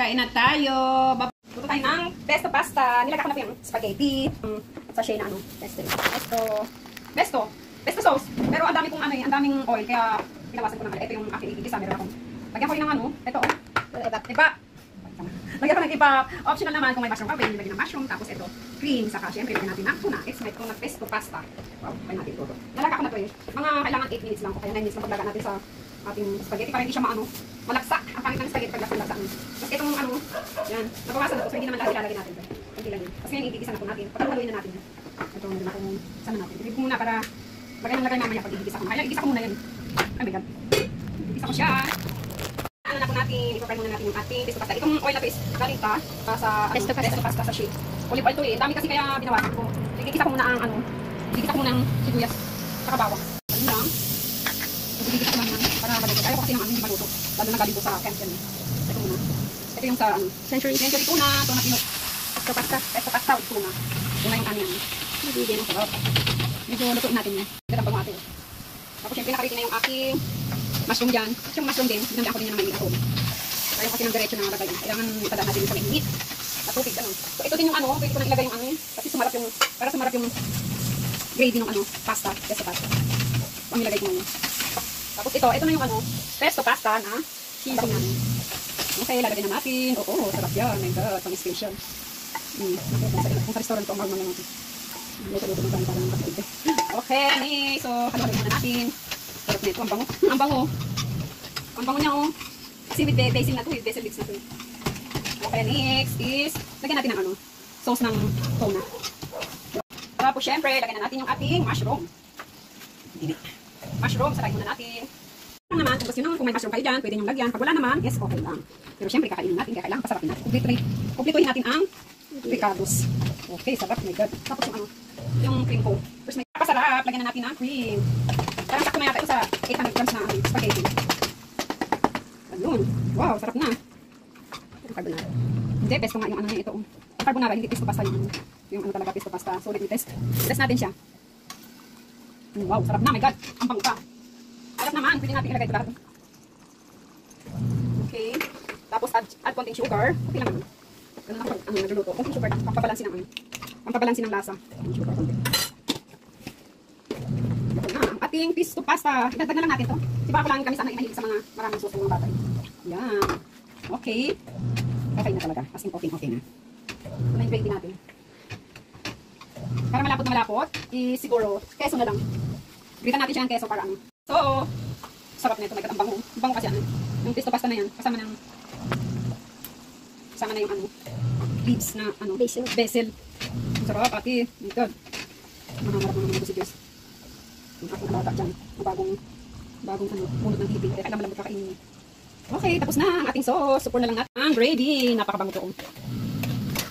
Kain na tayo. Luto tayo ng pesto pasta. Nilagay ko na po yung spaghetti. Sachet na ano. Pesto sauce. Pero ang dami kong ano ang daming oil. Kaya pinawasan ko na. Ito yung aking igigisa. Meron akong. Lagyan ko rin ng ano. Ito. Iba. Lagyan ko ng iba. Optional naman kung may mushroom ka. Pwede nilagyan ng mushroom. Tapos ito. Cream. Saka syempre lagyan natin ng tuna. Estimate ko ng pesto pasta. Wow. Kaya natin ito. Nalaga ko na ito eh. Mga kailangan 8 minutes lang ko. Kaya 9 minutes lang paglaga natin sa ating spaghetti para hindi siya maano. Malaksa. Ang pangit ng spaghetti pag laksa. Tapos itong ano. Yan. Nabawasan ito. So hindi naman lahat ilalagay natin. Hindi lang yun. Tapos ngayon igigisa na po natin. Pagkahaluin na natin. Ito muna kung saan natin. Ibig muna para lagay mamaya pag igigisa ko. Kaya igigisa ko muna yan. Ay my God. Igigisa ko siya. Ano na po natin, i-fry muna natin yung ating pesto pasta. Itong oil na to is galing sa pesto pasta sa sheet. Olive oil to eh. Dami kasi kaya binawasan ko. Igigisa ko muna ang ano. Igigisa ko muna ang sibuyas. Saka bawang. Ano lang. Igigisa ko muna para malagay. Ayaw ko kasi ng ano hindi maluto. Lalo na galing ko sa Kempton. Ito muna. Ito yung sa ano. Century tuna. Tuna pinot. Pesto pasta with tuna. Tuna yung kanyan. Hindi ang sarap. Medyo lutuin natin yan. Ganda pag natin. Tapos syempre nakariti na yung aking mushroom dyan. Yung mushroom din, binambihan ko din yan ng mainit ako. Ayaw kasi ng diretso na nalagay. Kailangan ipadaan natin yung sa mainit. At tubig, ano. So ito din yung ano, pwede ko nang ilagay yung ano. Kasi sumarap yung, para sumarap yung gravy ng ano, pasta. Pesto pasta. Pang nilagay ko ngayon. Tapos ito na yung ano, pesto pasta na cheesy natin. Okay, lagay na natin. Oo, sarap yan. My God, pang special. Kung sa restaurant ko, ang mahal natin. Luto-luto ng parang ng kapatid. Okay, so haluin muna natin. Sarap nito, ang bango. Ang bango. Ang bango niya oh. Kasi with basil na to, with basil leaves na to. Okay, next is, lagyan natin ng ano, sauce ng tuna. Tapos syempre, lagyan na natin yung ating mushroom. Mushroom, sarayin muna natin. Kung naman, kung gusto nyo, kung may mushroom kayo dyan, pwede nyo lagyan. Pag wala naman, yes, okay lang. Pero syempre, kakainin natin, kaya kailangan pasarapin natin. Kumplituhin natin ang picados. Okay, sarap, my God. Tapos yung ano, yung cream ko. First, may pasarap, lagyan na natin ng cream. Parang sakto na yata ito sa 800 grams na spaghetti. Ayun. Wow, sarap na. Carbonara. Hindi, pesto nga yung ano na ito. Carbonara, hindi pesto pasta yung ano. Yung ano talaga, pesto pasta. So, let me test. Test natin siya. Wow, sarap na, my God. Ang bango pa. Sarap naman, pwede natin ilagay ito lahat. Okay. Tapos, add konting sugar. Okay lang naman. Ganun ako pag nagluluto. Konting sugar, pampabalansin ng ano. Pampabalansin ng lasa. Konting sugar, konting. Ito na, ang ating pesto pasta. Idagdag na lang natin to. Diba ako lang kami sana mahilig sa mga maraming sauce ng mga batay. Yan. Okay. Okay na talaga. As in, okay na. Ito na yung gravy natin. Para malapot na malapot, siguro, keso na lang. Gritan natin siya ng keso para ano. So, sarap nito. Ang bango. Ang bango kasi ano. Yung pesto pasta na yan. Kasama na yung ano, leaves na ano, basil. Ang sarap pati. My God. Mahangarap naman ito si Diyos. Yung aking bata dyan. Bagong ano, punot ng hipin. Kaya kailangan malambot kakainin. Okay, tapos na ang ating sauce. Support na lang natin ang gravy. Napakabango to.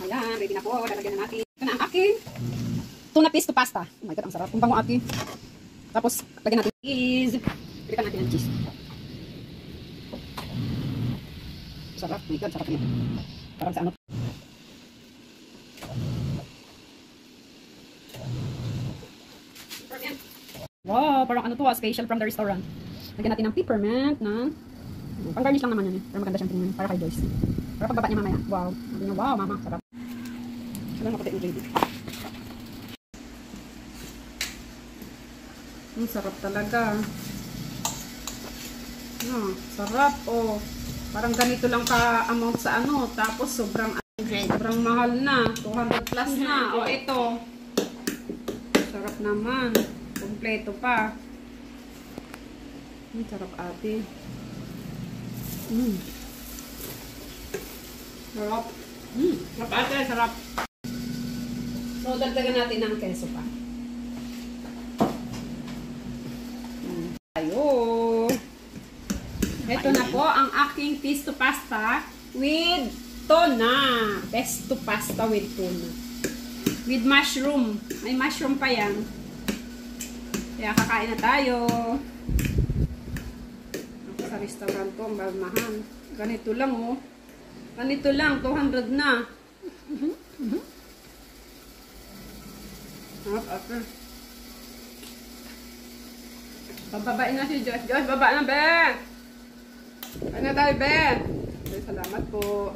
Ayan, ready na po. Lalagyan na natin. Ito na ang aking tuna pesto pasta. Oh my God, ang sarap. Ang bango ating. Tapos, lagyan natin cheese. Pilitan natin ang cheese. Sarap. My God, sarap nito. Parang sa ano. Wow, parang ano to, special from the restaurant. Lagyan natin ng peppermint na pang-garnish lang naman yan eh. Pero maganda siyang tingnan. Para kay Joyce. Para pagbaba niya mamaya. Wow. Sabi niya, wow mama, sarap. Alam mo ko yung gravy. Sarap talaga. Sarap oh. Parang ganito lang ka amount sa ano. Tapos sobrang mahal na. 200 plus na. O ito. Sarap naman. Kompleto pa. Sarap ate. Sarap. Sarap ate, sarap. So, dagdagan natin ng keso pa. Tayo. Ito na po ang aking pesto pasta with tuna. Pesto pasta with tuna. With mushroom. May mushroom pa yan. Kaya kakain na tayo. Sa restaurant ko, ang mahal. Ganito lang oh. Ganito lang, 200 na. After. Bababain na si Josh. Josh, baba na, be! Ano tayo, be? Salamat po.